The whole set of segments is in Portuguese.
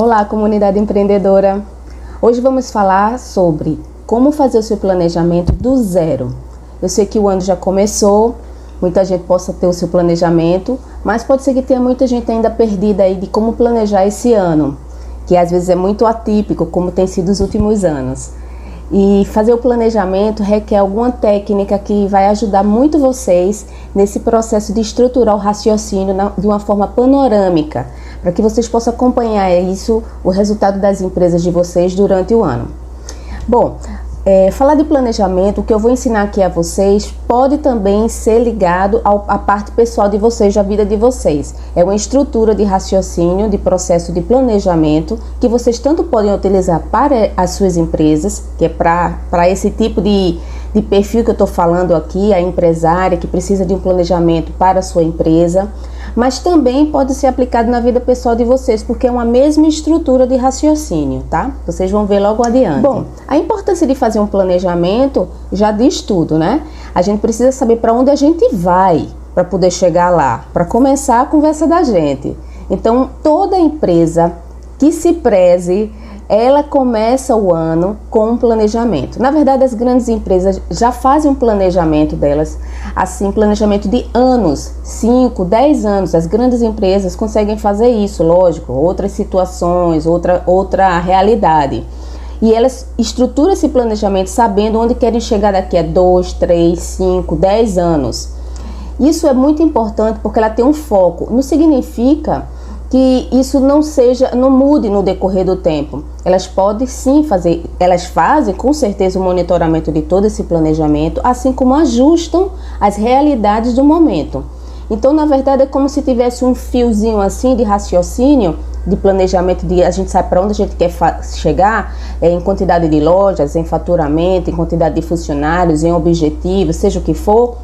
Olá, comunidade empreendedora! Hoje vamos falar sobre como fazer o seu planejamento do zero. Eu sei que o ano já começou, muita gente possa ter o seu planejamento, mas pode ser que tenha muita gente ainda perdida aí de como planejar esse ano, que às vezes é muito atípico, como tem sido os últimos anos. E fazer o planejamento requer alguma técnica que vai ajudar muito vocês nesse processo de estruturar o raciocínio de uma forma panorâmica, para que vocês possam acompanhar isso, o resultado das empresas de vocês durante o ano. Bom, falar de planejamento, o que eu vou ensinar aqui a vocês pode também ser ligado à parte pessoal de vocês, da vida de vocês. É uma estrutura de raciocínio, de processo de planejamento, que vocês tanto podem utilizar para as suas empresas, que é para esse tipo de perfil que eu estou falando aqui, a empresária que precisa de um planejamento para a sua empresa, mas também pode ser aplicado na vida pessoal de vocês, porque é uma mesma estrutura de raciocínio, tá? Vocês vão ver logo adiante. Bom, a importância de fazer um planejamento já diz tudo, né? A gente precisa saber para onde a gente vai para poder chegar lá, para começar a conversa da gente. Então, toda empresa que se preze, ela começa o ano com um planejamento. Na verdade, as grandes empresas já fazem um planejamento delas, assim, planejamento de anos, 5, 10 anos. As grandes empresas conseguem fazer isso, lógico, outras situações, outra realidade. E elas estruturam esse planejamento sabendo onde querem chegar daqui a 2, 3, 5, 10 anos. Isso é muito importante porque ela tem um foco. Não significa que isso não mude no decorrer do tempo. Elas podem sim fazer, elas fazem com certeza o monitoramento de todo esse planejamento, assim como ajustam as realidades do momento. Então, na verdade, é como se tivesse um fiozinho assim de raciocínio, de planejamento, de a gente sabe para onde a gente quer chegar, em quantidade de lojas, em faturamento, em quantidade de funcionários, em objetivos, seja o que for.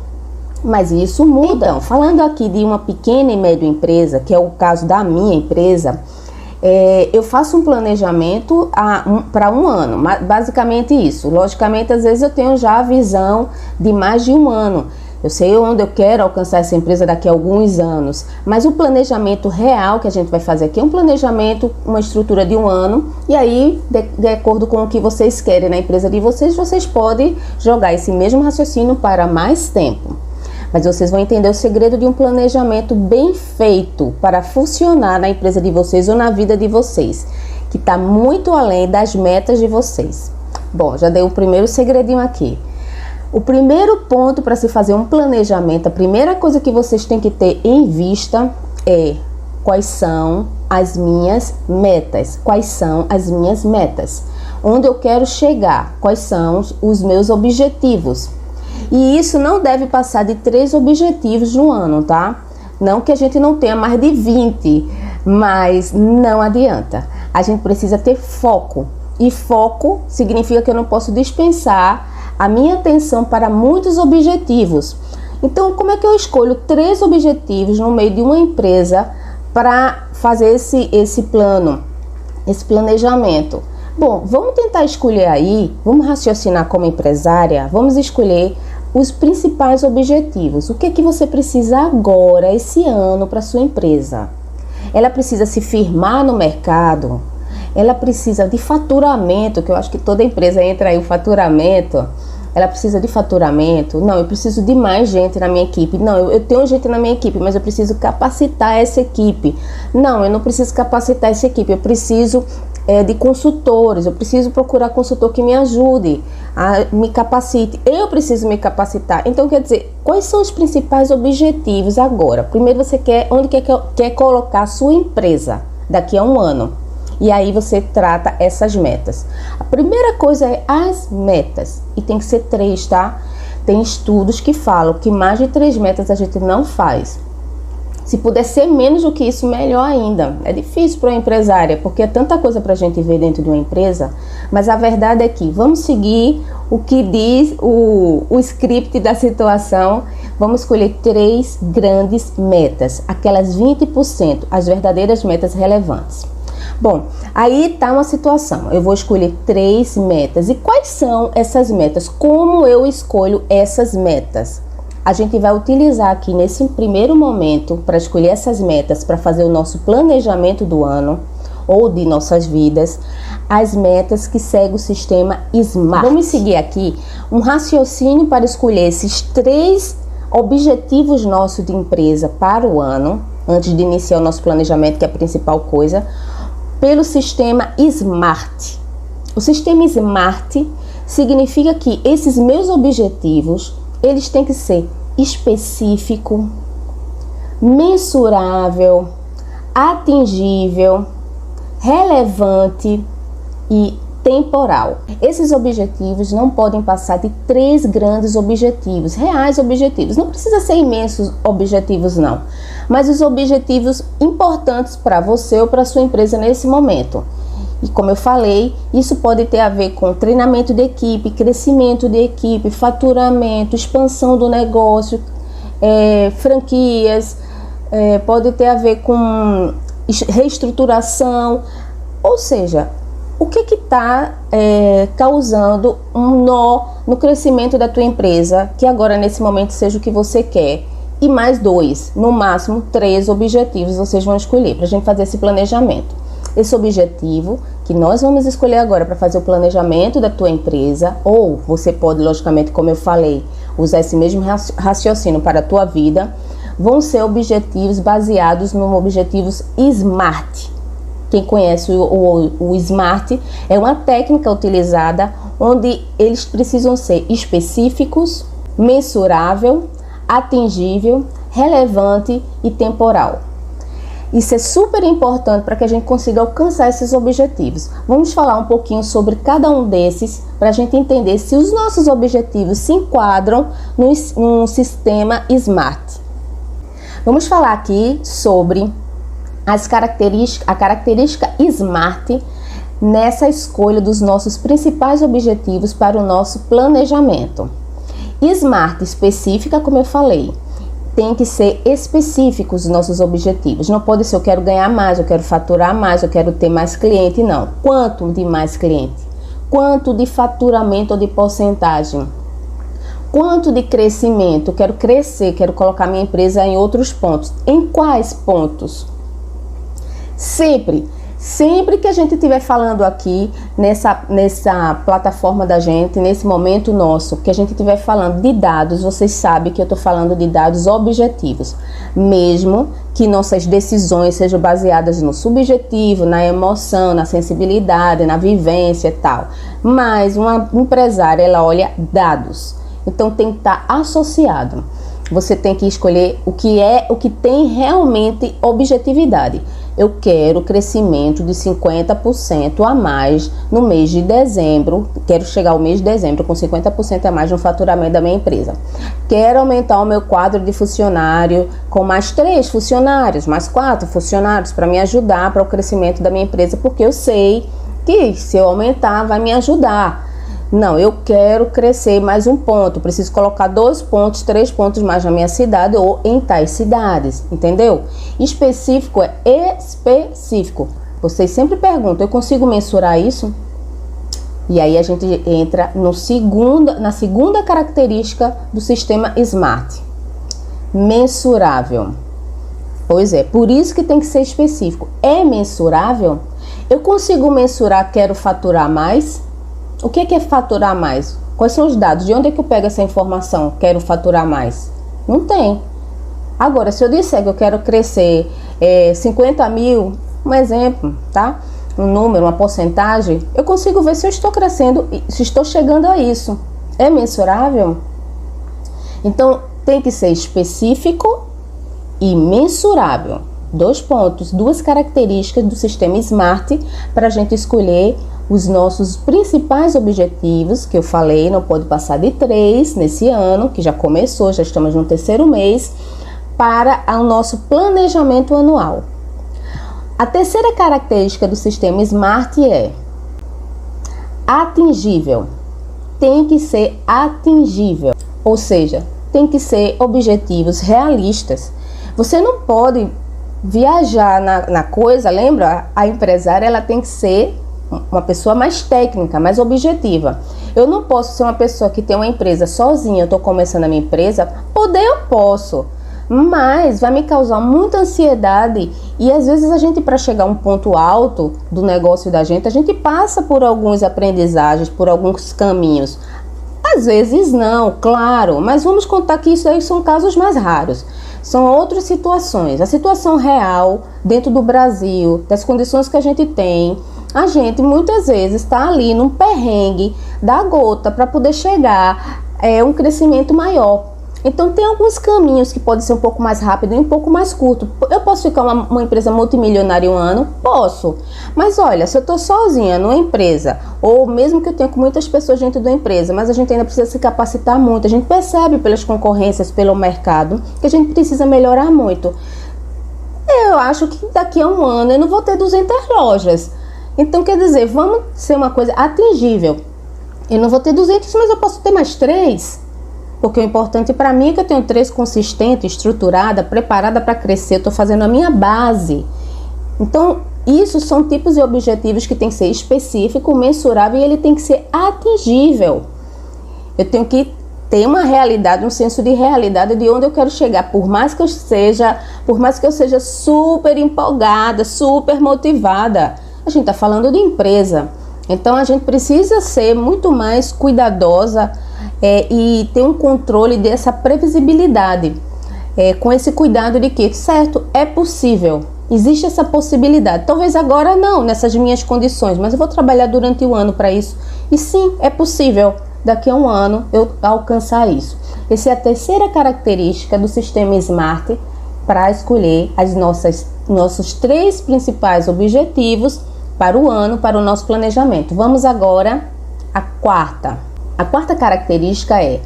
Mas isso muda. Então, falando aqui de uma pequena e média empresa, que é o caso da minha empresa, eu faço um planejamento para um ano, basicamente isso. Logicamente, às vezes eu tenho já a visão de mais de um ano. Eu sei onde eu quero alcançar essa empresa daqui a alguns anos, mas o planejamento real que a gente vai fazer aqui é um planejamento, uma estrutura de um ano, e aí, de acordo com o que vocês querem na empresa de vocês, vocês podem jogar esse mesmo raciocínio para mais tempo. Mas vocês vão entender o segredo de um planejamento bem feito para funcionar na empresa de vocês ou na vida de vocês, que está muito além das metas de vocês. Bom, já dei o primeiro segredinho aqui. O primeiro ponto para se fazer um planejamento, a primeira coisa que vocês têm que ter em vista é quais são as minhas metas. Quais são as minhas metas? Onde eu quero chegar? Quais são os meus objetivos? E isso não deve passar de 3 objetivos no ano, tá? Não que a gente não tenha mais de 20, mas não adianta. A gente precisa ter foco. E foco significa que eu não posso dispensar a minha atenção para muitos objetivos. Então, como é que eu escolho 3 objetivos no meio de uma empresa para fazer esse plano, esse planejamento? Bom, vamos tentar escolher aí, vamos raciocinar como empresária, vamos escolher os principais objetivos. O que é que você precisa agora, esse ano, para sua empresa? Ela precisa se firmar no mercado? Ela precisa de faturamento, que eu acho que toda empresa entra aí o faturamento. Ela precisa de faturamento? Não, eu preciso de mais gente na minha equipe. Não, eu tenho gente na minha equipe, mas eu preciso capacitar essa equipe. Não, eu não preciso capacitar essa equipe, eu preciso de consultores, eu preciso procurar consultor que me ajude, me capacite, eu preciso me capacitar. Então, quer dizer, quais são os principais objetivos agora? Primeiro você onde quer colocar a sua empresa daqui a um ano. E aí você trata essas metas. A primeira coisa é as metas. E tem que ser 3, tá? Tem estudos que falam que mais de 3 metas a gente não faz. Se puder ser menos do que isso, melhor ainda. É difícil para uma empresária, porque é tanta coisa para a gente ver dentro de uma empresa. Mas a verdade é que vamos seguir o que diz o script da situação. Vamos escolher 3 grandes metas. Aquelas 20%, as verdadeiras metas relevantes. Bom, aí está uma situação. Eu vou escolher 3 metas. E quais são essas metas? Como eu escolho essas metas? A gente vai utilizar aqui nesse primeiro momento, para escolher essas metas, para fazer o nosso planejamento do ano, ou de nossas vidas, as metas que segue o sistema SMART. Vamos seguir aqui um raciocínio para escolher esses 3 objetivos nossos de empresa para o ano, antes de iniciar o nosso planejamento, que é a principal coisa, pelo sistema SMART. O sistema SMART significa que esses meus objetivos, eles têm que ser específico, mensurável, atingível, relevante e temporal. Esses objetivos não podem passar de 3 grandes objetivos, reais objetivos. Não precisa ser imensos objetivos não, mas os objetivos importantes para você ou para sua empresa nesse momento. E como eu falei, isso pode ter a ver com treinamento de equipe, crescimento de equipe, faturamento, expansão do negócio, franquias, pode ter a ver com reestruturação, ou seja, o que está causando um nó no crescimento da tua empresa, que agora nesse momento seja o que você quer. E mais 2, no máximo 3 objetivos vocês vão escolher para a gente fazer esse planejamento. Esse objetivo que nós vamos escolher agora para fazer o planejamento da tua empresa, ou você pode, logicamente, como eu falei, usar esse mesmo raciocínio para a tua vida, vão ser objetivos baseados nos objetivos SMART. Quem conhece o SMART é uma técnica utilizada onde eles precisam ser específicos, mensurável, atingível, relevante e temporal. Isso é super importante para que a gente consiga alcançar esses objetivos. Vamos falar um pouquinho sobre cada um desses para a gente entender se os nossos objetivos se enquadram no sistema SMART. Vamos falar aqui sobre a característica SMART nessa escolha dos nossos principais objetivos para o nosso planejamento. SMART específica, como eu falei, tem que ser específicos os nossos objetivos. Não pode ser eu quero ganhar mais, eu quero faturar mais, eu quero ter mais cliente, não. Quanto de mais cliente? Quanto de faturamento ou de porcentagem? Quanto de crescimento? Eu quero crescer, quero colocar minha empresa em outros pontos. Em quais pontos? Sempre que a gente estiver falando aqui nessa plataforma da gente, nesse momento nosso, que a gente estiver falando de dados, vocês sabem que eu estou falando de dados objetivos, mesmo que nossas decisões sejam baseadas no subjetivo, na emoção, na sensibilidade, na vivência e tal. Mas uma empresária, ela olha dados, então tem que estar associado. Você tem que escolher o que tem realmente objetividade. Eu quero crescimento de 50% a mais no mês de dezembro. Quero chegar ao mês de dezembro com 50% a mais no faturamento da minha empresa. Quero aumentar o meu quadro de funcionário com mais 3 funcionários, mais 4 funcionários para me ajudar para o crescimento da minha empresa, porque eu sei que se eu aumentar vai me ajudar. Não, eu quero crescer mais um ponto, preciso colocar 2 pontos, 3 pontos mais na minha cidade ou em tais cidades, entendeu? Específico é específico. Vocês sempre perguntam, eu consigo mensurar isso? E aí a gente entra na segunda característica do sistema SMART. Mensurável. Pois é, por isso que tem que ser específico. É mensurável? Eu consigo mensurar, quero faturar mais? O que é faturar mais? Quais são os dados? De onde é que eu pego essa informação? Quero faturar mais? Não tem. Agora, se eu disser que eu quero crescer 50 mil, um exemplo, tá? Um número, uma porcentagem, eu consigo ver se eu estou crescendo, se estou chegando a isso. É mensurável? Então, tem que ser específico e mensurável. 2 pontos, 2 características do sistema SMART para a gente escolher os nossos principais objetivos, que eu falei, não pode passar de 3 nesse ano, que já começou, já estamos no 3º mês, para o nosso planejamento anual. A terceira característica do sistema SMART é atingível. Tem que ser atingível, ou seja, tem que ser objetivos realistas. Você não pode viajar na coisa, lembra? A empresária, ela tem que ser uma pessoa mais técnica, mais objetiva. Eu não posso ser uma pessoa que tem uma empresa sozinha, eu estou começando a minha empresa, eu posso, mas vai me causar muita ansiedade e às vezes a gente, para chegar a um ponto alto do negócio da gente, a gente passa por algumas aprendizagens, por alguns caminhos. Às vezes não, claro, mas vamos contar que isso aí são casos mais raros. São outras situações. A situação real dentro do Brasil, das condições que a gente tem, a gente muitas vezes está ali num perrengue da gota para poder chegar a um crescimento maior. Então tem alguns caminhos que podem ser um pouco mais rápido e um pouco mais curto. Eu posso ficar uma empresa multimilionária um ano? Posso. Mas olha, se eu estou sozinha numa empresa, ou mesmo que eu tenha com muitas pessoas dentro da empresa, mas a gente ainda precisa se capacitar muito, a gente percebe pelas concorrências, pelo mercado, que a gente precisa melhorar muito. Eu acho que daqui a um ano eu não vou ter 200 lojas. Então quer dizer, vamos ser uma coisa atingível. Eu não vou ter 200, mas eu posso ter mais 3. Porque o importante para mim é que eu tenho 3 consistente, estruturada, preparada para crescer. Eu estou fazendo a minha base. Então, isso são tipos de objetivos que tem que ser específico, mensurável e ele tem que ser atingível. Eu tenho que ter uma realidade, um senso de realidade de onde eu quero chegar. Por mais que eu seja super empolgada, super motivada. A gente está falando de empresa. Então, a gente precisa ser muito mais cuidadosa e ter um controle dessa previsibilidade, com esse cuidado de que, certo, é possível, existe essa possibilidade, talvez agora não, nessas minhas condições, mas eu vou trabalhar durante o ano para isso, e sim, é possível, daqui a um ano eu alcançar isso. Essa é a terceira característica do sistema SMART para escolher nossos 3 principais objetivos para o ano, para o nosso planejamento. Vamos agora à quarta. A quarta característica é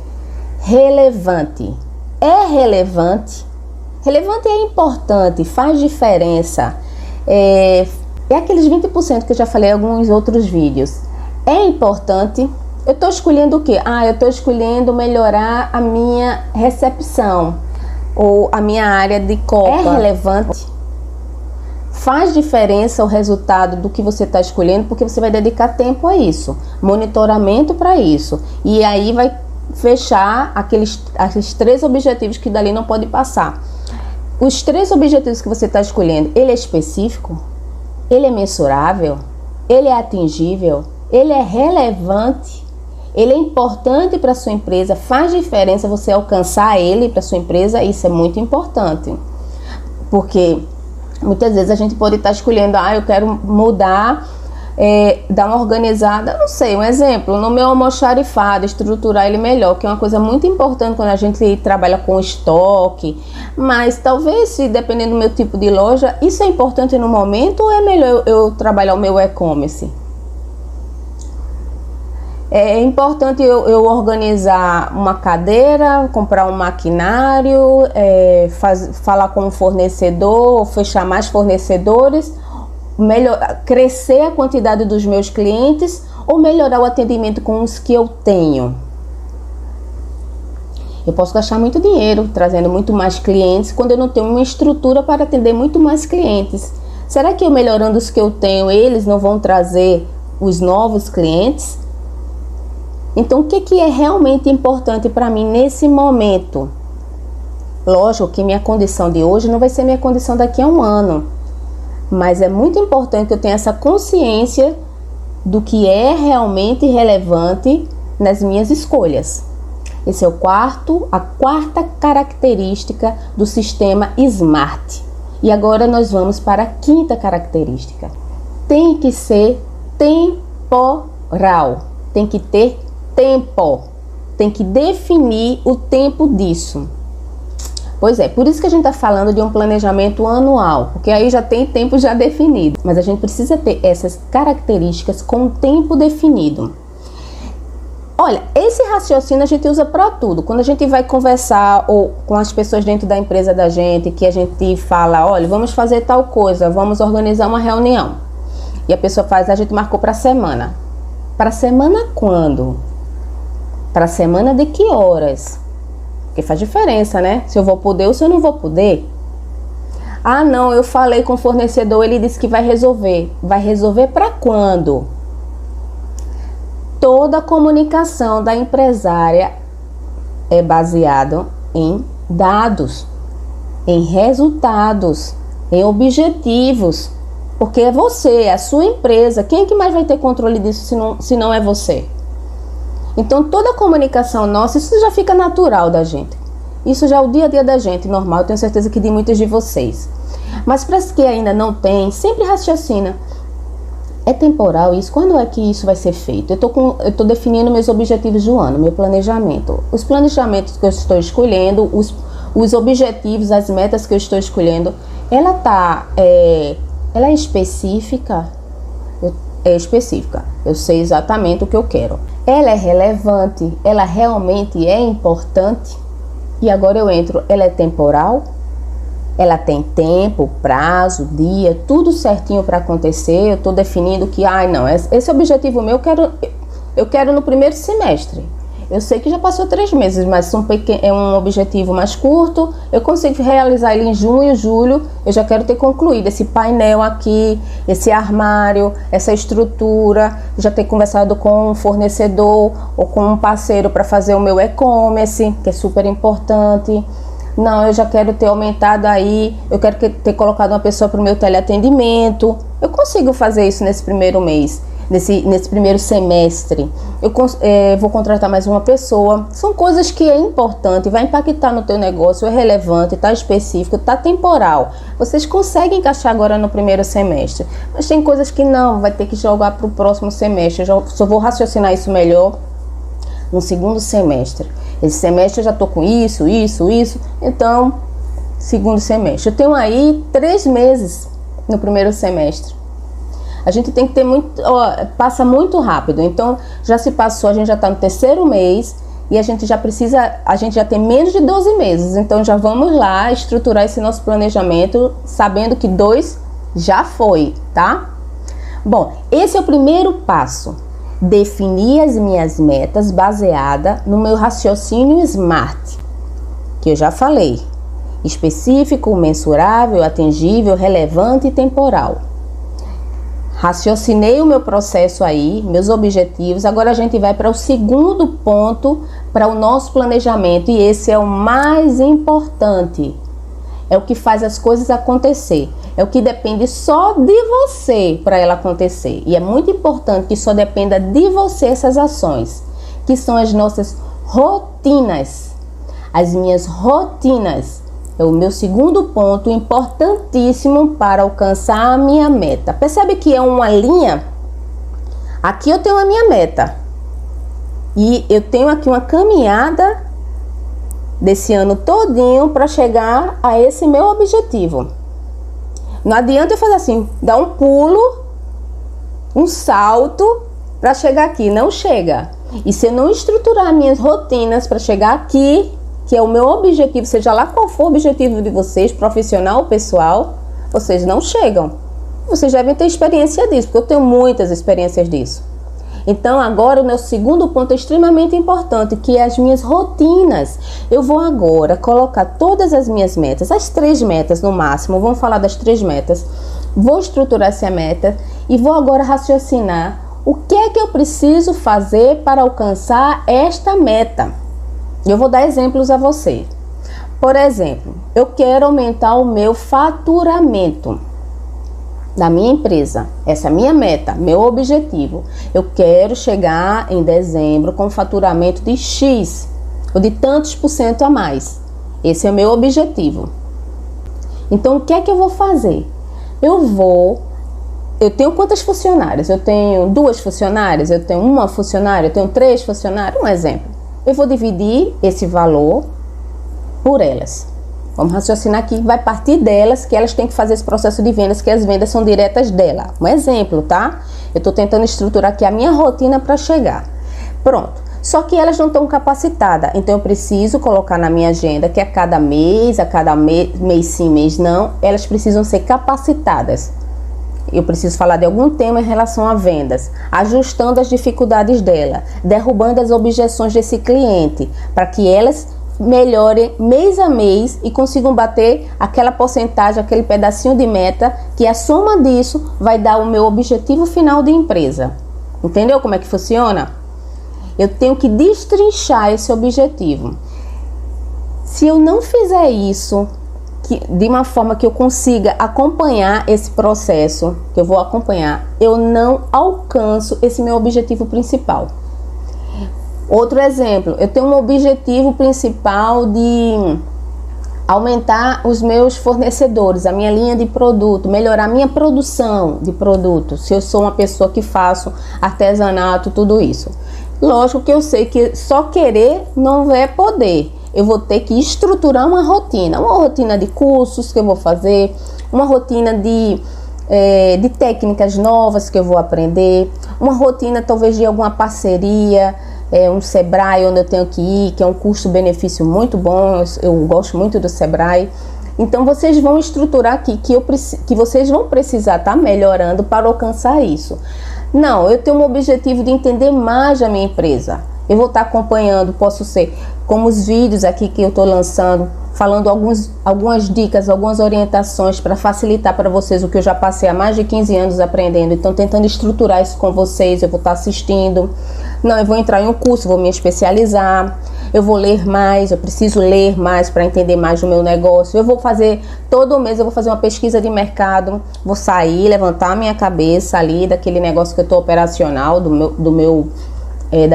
relevante. É relevante? Relevante é importante, faz diferença. É aqueles 20% que eu já falei em alguns outros vídeos. É importante. Eu estou escolhendo o quê? Eu estou escolhendo melhorar a minha recepção ou a minha área de copa. É relevante? Faz diferença o resultado do que você está escolhendo, porque você vai dedicar tempo a isso, monitoramento para isso, e aí vai fechar aqueles 3 objetivos que dali não pode passar. Os 3 objetivos que você está escolhendo, ele é específico? Ele é mensurável? Ele é atingível? Ele é relevante? Ele é importante para a sua empresa? Faz diferença você alcançar ele para a sua empresa? Isso é muito importante, porque muitas vezes a gente pode estar escolhendo, eu quero mudar, dar uma organizada, não sei, um exemplo, no meu almoxarifado, estruturar ele melhor, que é uma coisa muito importante quando a gente trabalha com estoque, mas talvez, se dependendo do meu tipo de loja, isso é importante no momento ou é melhor eu trabalhar o meu e-commerce? É importante eu organizar uma cadeira, comprar um maquinário, falar com um fornecedor, fechar mais fornecedores, crescer a quantidade dos meus clientes ou melhorar o atendimento com os que eu tenho. Eu posso gastar muito dinheiro trazendo muito mais clientes quando eu não tenho uma estrutura para atender muito mais clientes. Será que eu melhorando os que eu tenho, eles não vão trazer os novos clientes? Então, o que é realmente importante para mim nesse momento? Lógico que minha condição de hoje não vai ser minha condição daqui a um ano. Mas é muito importante que eu tenha essa consciência do que é realmente relevante nas minhas escolhas. Esse é a quarta característica do sistema SMART. E agora nós vamos para a quinta característica. Tem que ser temporal. Tem que ter tempo, tem que definir o tempo disso. Pois é, por isso que a gente está falando de um planejamento anual, porque aí já tem tempo já definido, mas a gente precisa ter essas características com o tempo definido. Olha, esse raciocínio a gente usa para tudo. Quando a gente vai conversar ou com as pessoas dentro da empresa da gente, que a gente fala, olha, vamos fazer tal coisa, vamos organizar uma reunião. E a pessoa faz, a gente marcou para a semana. Para a semana quando? Para a semana de que horas? Porque faz diferença, né? Se eu vou poder ou se eu não vou poder. Não, eu falei com o fornecedor, ele disse que vai resolver. Vai resolver para quando? Toda a comunicação da empresária é baseada em dados. em resultados, em objetivos, porque é você, é a sua empresa. Quem é que mais vai ter controle disso se não é você? Então toda a comunicação nossa, isso já fica natural da gente. Isso já é o dia a dia da gente, normal. Eu tenho certeza que de muitos de vocês. Mas para os que ainda não tem, sempre raciocina. É temporal isso? Quando é que isso vai ser feito? Eu tô definindo meus objetivos do ano, meu planejamento. Os planejamentos que eu estou escolhendo, os objetivos, as metas que eu estou escolhendo, ela é específica? É específica. Eu sei exatamente o que eu quero. Ela é relevante? Ela realmente é importante? E agora eu entro, ela é temporal? Ela tem tempo, prazo, dia, tudo certinho para acontecer. Eu estou definindo que, não, esse objetivo meu eu quero no primeiro semestre. Eu sei que já passou 3 meses, mas é um objetivo mais curto. Eu consigo realizar ele em junho, julho. Eu já quero ter concluído esse painel aqui, esse armário, essa estrutura. Já ter conversado com um fornecedor ou com um parceiro para fazer o meu e-commerce, que é super importante. Não, eu já quero ter aumentado aí, eu quero ter colocado uma pessoa para o meu teleatendimento. Eu consigo fazer isso nesse primeiro mês, nesse primeiro semestre. Eu vou contratar mais uma pessoa. São coisas que é importante, vai impactar no teu negócio, é relevante, está específico, está temporal. Vocês conseguem encaixar agora no primeiro semestre. Mas tem coisas que não, vai ter que jogar para o próximo semestre. Eu só vou raciocinar isso melhor no segundo semestre. Esse semestre eu já estou com isso. Então, segundo semestre. Eu tenho aí 3 meses no primeiro semestre. A gente tem que ter passa muito rápido. Então, já se passou, a gente já está no 3º mês e a gente já tem menos de 12 meses. Então, já vamos lá estruturar esse nosso planejamento, sabendo que 2 já foi, tá? Bom, esse é o primeiro passo. Definir as minhas metas baseada no meu raciocínio SMART, que eu já falei. Específico, mensurável, atingível, relevante e temporal. Raciocinei o meu processo aí, meus objetivos. Agora a gente vai para o segundo ponto, para o nosso planejamento. E esse é o mais importante. É o que faz as coisas acontecer. É o que depende só de você para ela acontecer. E é muito importante que só dependa de você essas ações, que são as nossas rotinas. As minhas rotinas é o meu segundo ponto importantíssimo para alcançar a minha meta. Percebe que é uma linha? Aqui eu tenho a minha meta. E eu tenho aqui uma caminhada desse ano todinho para chegar a esse meu objetivo. Não adianta eu fazer assim, dar um pulo, um salto para chegar aqui. Não chega. E se eu não estruturar minhas rotinas para chegar aqui, que é o meu objetivo, seja lá qual for o objetivo de vocês, profissional ou pessoal, vocês não chegam. Vocês devem ter experiência disso, porque eu tenho muitas experiências disso. Então agora o meu segundo ponto é extremamente importante, que é as minhas rotinas. Eu vou agora colocar todas as minhas metas, as 3 metas no máximo, vamos falar das 3 metas. Vou estruturar essa meta e vou agora raciocinar o que é que eu preciso fazer para alcançar esta meta. Eu vou dar exemplos a você. Por exemplo, eu quero aumentar o meu faturamento da minha empresa. Essa é a minha meta, meu objetivo. Eu quero chegar em dezembro com um faturamento de X, ou de tantos % a mais. Esse é o meu objetivo. Então, o que é que eu vou fazer? Eu tenho quantas funcionárias? Eu tenho 2 funcionárias? Eu tenho 1 funcionária? Eu tenho 3 funcionários? Um exemplo. Eu vou dividir esse valor por elas. Vamos raciocinar aqui, vai partir delas, que elas têm que fazer esse processo de vendas, que as vendas são diretas dela. Um exemplo, tá? Eu estou tentando estruturar aqui a minha rotina para chegar. Pronto. Só que elas não estão capacitadas, então eu preciso colocar na minha agenda que a cada mês sim, mês não, elas precisam ser capacitadas. Eu preciso falar de algum tema em relação a vendas, ajustando as dificuldades dela, derrubando as objeções desse cliente, para que elas melhorem mês a mês e consigam bater aquela porcentagem, aquele pedacinho de meta, que a soma disso vai dar o meu objetivo final de empresa. Entendeu como é que funciona? Eu tenho que destrinchar esse objetivo. Se eu não fizer isso, de uma forma que eu consiga acompanhar esse processo, que eu vou acompanhar, eu não alcanço esse meu objetivo principal. Outro exemplo, eu tenho um objetivo principal de aumentar os meus fornecedores, a minha linha de produto, melhorar a minha produção de produto. Se eu sou uma pessoa que faço artesanato, tudo isso. Lógico que eu sei que só querer não é poder. Eu vou ter que estruturar uma rotina de cursos que eu vou fazer, uma rotina de técnicas novas que eu vou aprender, uma rotina talvez de alguma parceria, um Sebrae onde eu tenho que ir, que é um custo-benefício muito bom, eu gosto muito do Sebrae. Então vocês vão estruturar aqui que vocês vão precisar estar melhorando para alcançar isso. Não, eu tenho um objetivo de entender mais a minha empresa. Eu vou estar acompanhando, posso ser como os vídeos aqui que eu estou lançando, falando algumas dicas, algumas orientações para facilitar para vocês o que eu já passei há mais de 15 anos aprendendo. Então tentando estruturar isso com vocês, eu vou estar assistindo. Não, eu vou entrar em um curso, vou me especializar, eu vou ler mais, eu preciso ler mais para entender mais do meu negócio. Eu vou fazer, todo mês eu vou fazer uma pesquisa de mercado, vou sair, levantar a minha cabeça ali daquele negócio que eu estou operacional, da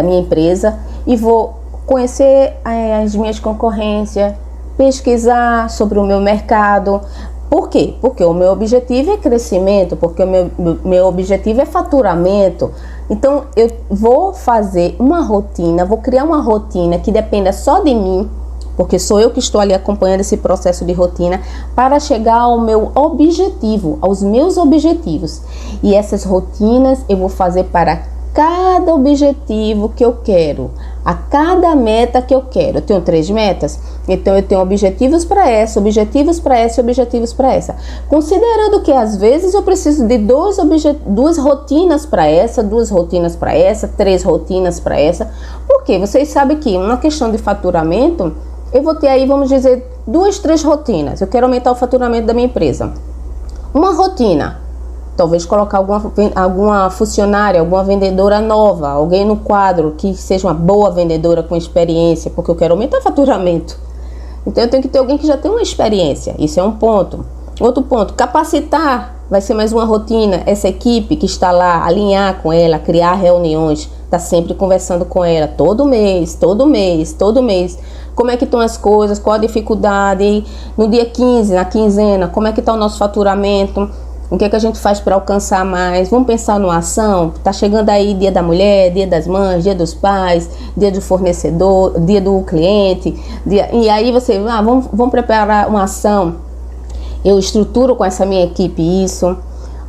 minha empresa, e vou conhecer as minhas concorrências, pesquisar sobre o meu mercado. Por quê? Porque o meu objetivo é crescimento, porque o meu objetivo é faturamento. Então eu vou fazer uma rotina, vou criar uma rotina que dependa só de mim, porque sou eu que estou ali acompanhando esse processo de rotina para chegar ao meu objetivo, aos meus objetivos. E essas rotinas eu vou fazer para cada objetivo que eu quero, a cada meta que eu quero. Eu tenho 3 metas, então eu tenho objetivos para essa, objetivos para essa e objetivos para essa. Considerando que às vezes eu preciso de 2 rotinas para essa, 2 rotinas para essa, 3 rotinas para essa. Porque vocês sabem que uma questão de faturamento, eu vou ter aí, vamos dizer, 2, 3 rotinas. Eu quero aumentar o faturamento da minha empresa. Uma rotina, talvez colocar alguma funcionária, alguma vendedora nova, alguém no quadro que seja uma boa vendedora com experiência, porque eu quero aumentar o faturamento. Então eu tenho que ter alguém que já tem uma experiência, isso é um ponto. Outro ponto, capacitar, vai ser mais uma rotina, essa equipe que está lá, alinhar com ela, criar reuniões, tá sempre conversando com ela, todo mês. Como é que estão as coisas, qual a dificuldade, no dia 15, na quinzena, como é que está o nosso faturamento, o que é que a gente faz para alcançar mais? Vamos pensar numa ação? Tá chegando aí Dia da Mulher, Dia das Mães, Dia dos Pais, Dia do Fornecedor, Dia do Cliente. E aí você, vamos preparar uma ação. Eu estruturo com essa minha equipe isso,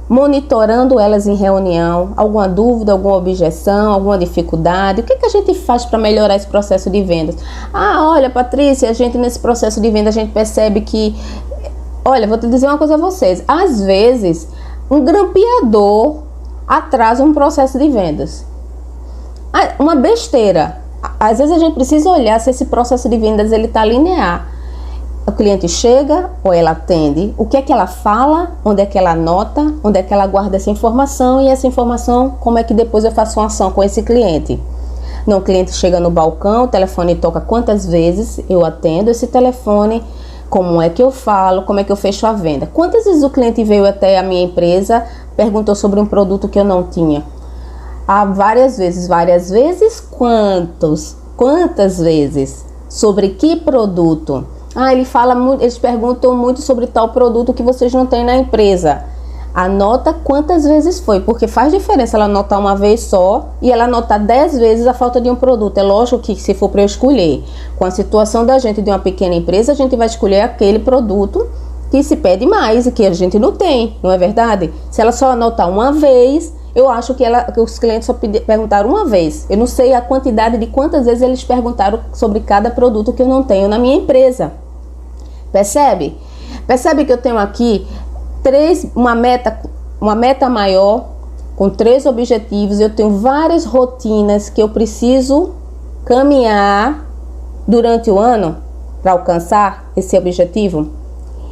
monitorando elas em reunião, alguma dúvida, alguma objeção, alguma dificuldade. O que é que a gente faz para melhorar esse processo de vendas? Olha, Patrícia, a gente nesse processo de venda, a gente percebe que... Olha, vou te dizer uma coisa a vocês. Às vezes, um grampeador atrasa um processo de vendas. Uma besteira. Às vezes a gente precisa olhar se esse processo de vendas ele está linear. O cliente chega ou ela atende, o que é que ela fala, onde é que ela anota, onde é que ela guarda essa informação e essa informação, como é que depois eu faço uma ação com esse cliente. Não, o cliente chega no balcão, o telefone toca quantas vezes eu atendo esse telefone, como é que eu falo, como é que eu fecho a venda. Quantas vezes o cliente veio até a minha empresa, perguntou sobre um produto que eu não tinha? Várias vezes. Quantas vezes? Sobre que produto? Eles perguntam muito sobre tal produto que vocês não têm na empresa. Anota quantas vezes foi, porque faz diferença ela anotar uma vez só e ela anotar 10 vezes a falta de um produto. É lógico que se for para eu escolher, com a situação da gente de uma pequena empresa, a gente vai escolher aquele produto que se pede mais e que a gente não tem, não é verdade? Se ela só anotar uma vez, eu acho que os clientes só perguntaram uma vez. Eu não sei a quantidade de quantas vezes eles perguntaram sobre cada produto que eu não tenho na minha empresa. Percebe? Percebe que eu tenho aqui uma meta maior, com 3 objetivos. Eu tenho várias rotinas que eu preciso caminhar durante o ano para alcançar esse objetivo.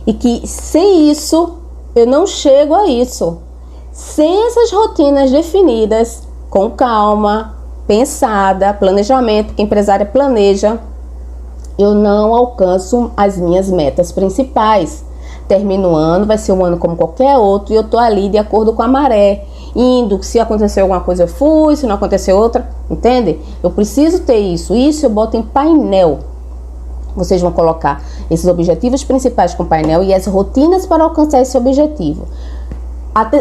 E que sem isso, eu não chego a isso. Sem essas rotinas definidas, com calma, pensada, planejamento, que a empresária planeja, eu não alcanço as minhas metas principais. Termino o ano, vai ser um ano como qualquer outro, e eu tô ali de acordo com a maré, indo, se acontecer alguma coisa eu fui, se não acontecer outra, entende? Eu preciso ter isso eu boto em painel. Vocês vão colocar esses objetivos principais com painel e as rotinas para alcançar esse objetivo.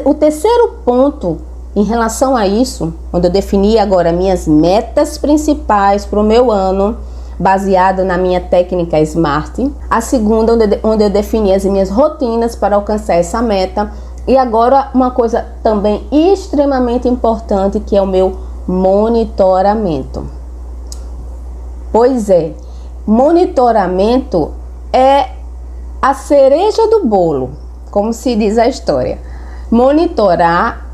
O terceiro ponto em relação a isso, onde eu defini agora minhas metas principais para o meu ano, baseado na minha técnica SMART. A segunda, onde eu defini as minhas rotinas para alcançar essa meta. E agora uma coisa também extremamente importante, que é o meu monitoramento. Pois é, monitoramento é a cereja do bolo, como se diz a história. Monitorar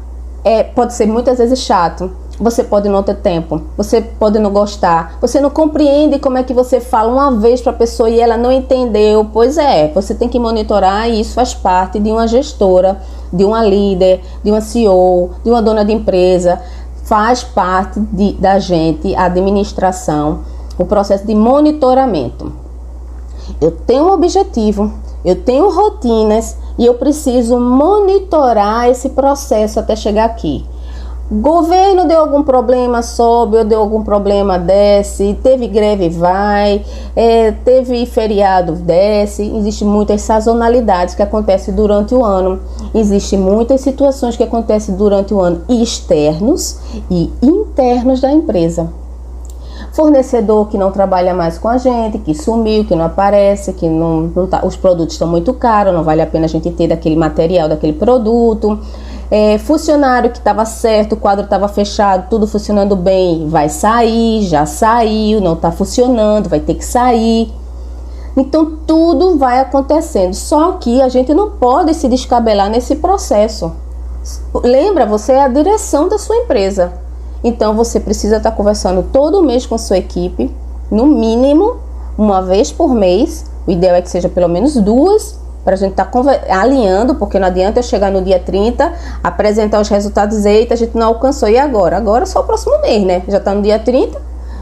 pode ser muitas vezes chato. Você pode não ter tempo, você pode não gostar, você não compreende como é que você fala uma vez para a pessoa e ela não entendeu. Pois é, você tem que monitorar, e isso faz parte de uma gestora, de uma líder, de uma CEO, de uma dona de empresa. Faz parte da gente, a administração, o processo de monitoramento. Eu tenho um objetivo, eu tenho rotinas e eu preciso monitorar esse processo até chegar aqui. Governo deu algum problema, sobe, ou deu algum problema, desce, teve greve, vai, teve feriado, desce. Existem muitas sazonalidades que acontecem durante o ano, existem muitas situações que acontecem durante o ano, externos e internos da empresa. Fornecedor que não trabalha mais com a gente, que sumiu, que não aparece, que não tá, os produtos estão muito caros, não vale a pena a gente ter daquele material, daquele produto. Funcionário que estava certo, o quadro estava fechado, tudo funcionando bem, vai sair, já saiu, não está funcionando, vai ter que sair. Então tudo vai acontecendo, só que a gente não pode se descabelar nesse processo. Lembra, você é a direção da sua empresa, então você precisa estar conversando todo mês com a sua equipe, no mínimo uma vez por mês. O ideal é que seja pelo menos 2, para a gente estar alinhando, porque não adianta eu chegar no dia 30, apresentar os resultados, eita, a gente não alcançou, e agora? Agora é só o próximo mês, né? Já está no dia 30,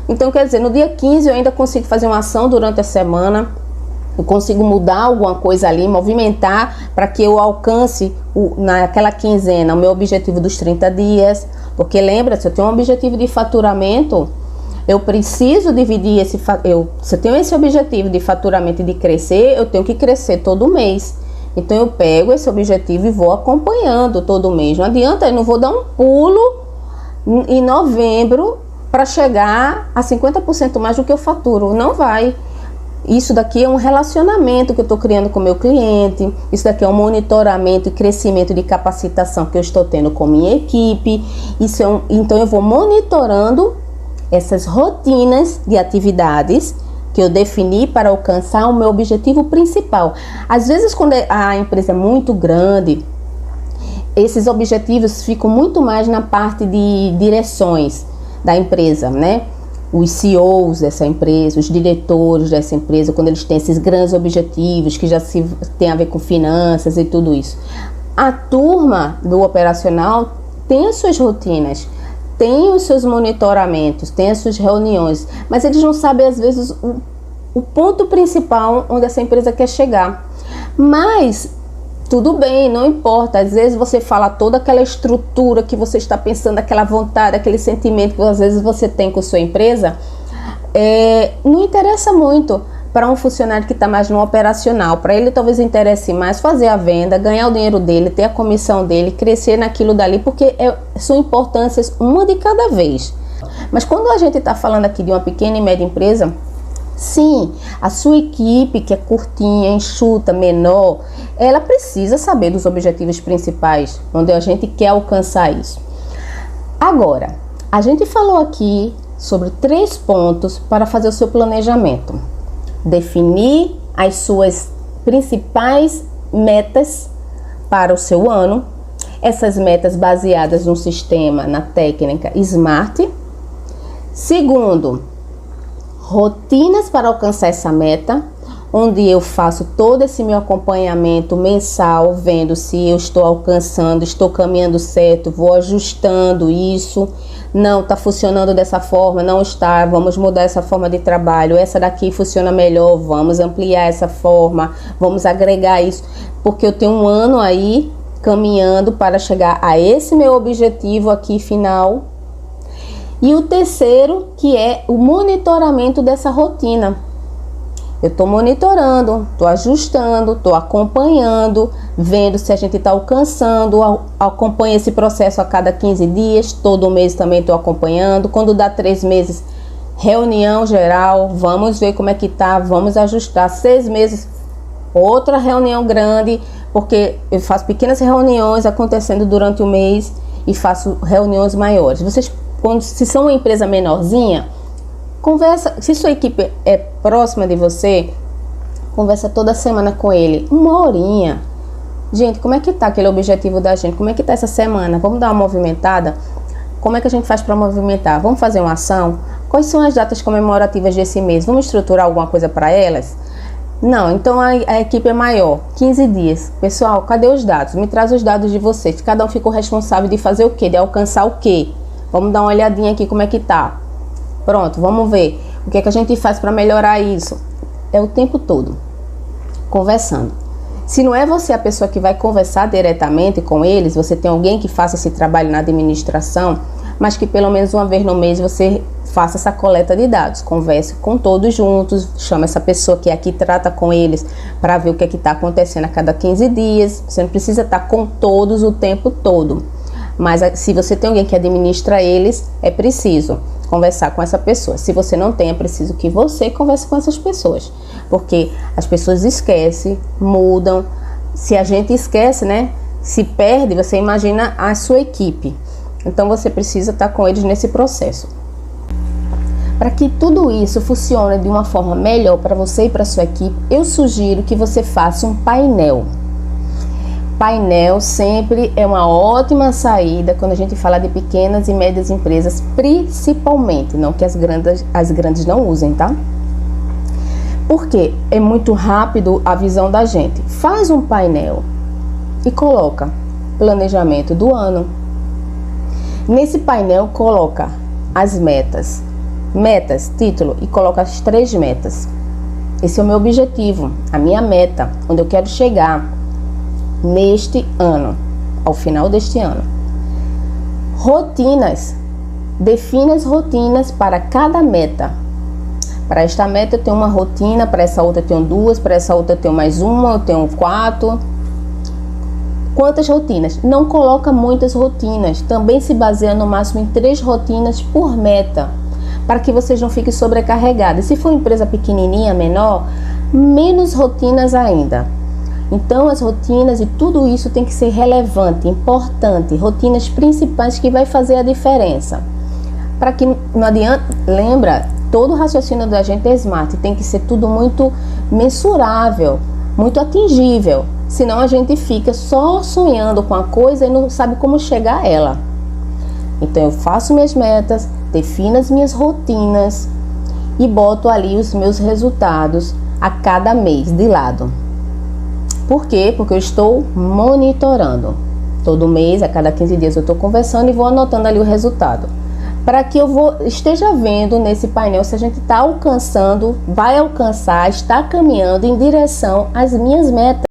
então quer dizer, no dia 15 eu ainda consigo fazer uma ação durante a semana, eu consigo mudar alguma coisa ali, movimentar para que eu alcance naquela quinzena o meu objetivo dos 30 dias, porque lembra, se eu tenho um objetivo de faturamento, eu preciso dividir se eu tenho esse objetivo de faturamento e de crescer, eu tenho que crescer todo mês. Então eu pego esse objetivo e vou acompanhando todo mês. Não adianta, eu não vou dar um pulo em novembro para chegar a 50% mais do que eu faturo. Não vai. Isso daqui é um relacionamento que eu estou criando com o meu cliente. Isso daqui é um monitoramento e crescimento de capacitação que eu estou tendo com minha equipe. Então eu vou monitorando essas rotinas de atividades que eu defini para alcançar o meu objetivo principal. Às vezes, quando a empresa é muito grande, esses objetivos ficam muito mais na parte de direções da empresa, né? Os CEOs dessa empresa, os diretores dessa empresa, quando eles têm esses grandes objetivos que já tem a ver com finanças e tudo isso. A turma do operacional tem as suas rotinas, tem os seus monitoramentos, tem as suas reuniões, mas eles não sabem às vezes o ponto principal onde essa empresa quer chegar. Mas tudo bem, não importa, às vezes você fala toda aquela estrutura que você está pensando, aquela vontade, aquele sentimento que às vezes você tem com sua empresa, não interessa muito para um funcionário que está mais no operacional. Para ele talvez interesse mais fazer a venda, ganhar o dinheiro dele, ter a comissão dele, crescer naquilo dali, porque são importâncias uma de cada vez. Mas quando a gente está falando aqui de uma pequena e média empresa, sim, a sua equipe, que é curtinha, enxuta, menor, ela precisa saber dos objetivos principais, onde a gente quer alcançar isso. Agora, a gente falou aqui sobre 3 pontos para fazer o seu planejamento. Definir as suas principais metas para o seu ano, essas metas baseadas no sistema, na técnica SMART. Segundo, rotinas para alcançar essa meta, onde eu faço todo esse meu acompanhamento mensal, vendo se eu estou alcançando, estou caminhando certo, vou ajustando isso. Não está funcionando dessa forma, não está, vamos mudar essa forma de trabalho, essa daqui funciona melhor, vamos ampliar essa forma, vamos agregar isso, porque eu tenho um ano aí caminhando para chegar a esse meu objetivo aqui final. E o terceiro, que é o monitoramento dessa rotina. Eu estou monitorando, estou ajustando, estou acompanhando, vendo se a gente está alcançando, acompanho esse processo a cada 15 dias, todo mês também estou acompanhando. Quando dá 3 meses, reunião geral, vamos ver como é que tá, vamos ajustar. 6 meses, outra reunião grande, porque eu faço pequenas reuniões acontecendo durante o mês e faço reuniões maiores. Vocês, se são uma empresa menorzinha, conversa, se sua equipe é próxima de você, conversa toda semana com ele, 1 horinha. Gente, como é que tá aquele objetivo da gente? Como é que tá essa semana? Vamos dar uma movimentada? Como é que a gente faz para movimentar? Vamos fazer uma ação? Quais são as datas comemorativas desse mês? Vamos estruturar alguma coisa para elas? Não, então a equipe é maior, 15 dias. Pessoal, cadê os dados? Me traz os dados de vocês. Cada um ficou responsável de fazer o quê? De alcançar o quê? Vamos dar uma olhadinha aqui como é que tá. Pronto, vamos ver o que é que a gente faz para melhorar isso. É o tempo todo conversando. Se não é você a pessoa que vai conversar diretamente com eles, você tem alguém que faça esse trabalho na administração, mas que pelo menos uma vez no mês você faça essa coleta de dados, converse com todos juntos, chama essa pessoa que aqui trata com eles para ver o que é que está acontecendo a cada 15 dias. Você não precisa estar com todos o tempo todo, mas se você tem alguém que administra eles, é preciso conversar com essa pessoa. Se você não tem, é preciso que você converse com essas pessoas, porque as pessoas esquecem, mudam. Se a gente esquece, né, se perde, você imagina a sua equipe. Então você precisa estar com eles nesse processo. Para que tudo isso funcione de uma forma melhor para você e para sua equipe, eu sugiro que você faça um painel. Painel sempre é uma ótima saída quando a gente fala de pequenas e médias empresas, principalmente, não que as grandes não usem, tá? Porque é muito rápido a visão da gente. Faz um painel e coloca planejamento do ano. Nesse painel coloca as metas, título, e coloca as 3 metas. Esse é o meu objetivo, a minha meta, onde eu quero chegar neste ano, ao final deste ano. Rotinas, defina as rotinas para cada meta. Para esta meta eu tenho uma rotina, para essa outra eu tenho 2, para essa outra eu tenho mais uma, eu tenho 4. Quantas rotinas? Não coloca muitas rotinas, também se baseia no máximo em 3 rotinas por meta, para que vocês não fiquem sobrecarregados. Se for uma empresa pequenininha, menor, menos rotinas ainda. Então as rotinas e tudo isso tem que ser relevante, importante, rotinas principais que vai fazer a diferença. Para que não adianta, lembra, todo o raciocínio da gente é smart, tem que ser tudo muito mensurável, muito atingível, senão a gente fica só sonhando com a coisa e não sabe como chegar a ela. Então eu faço minhas metas, defino as minhas rotinas e boto ali os meus resultados a cada mês de lado. Por quê? Porque eu estou monitorando. Todo mês, a cada 15 dias eu estou conversando e vou anotando ali o resultado. Para que eu esteja vendo nesse painel se a gente está alcançando, vai alcançar, está caminhando em direção às minhas metas.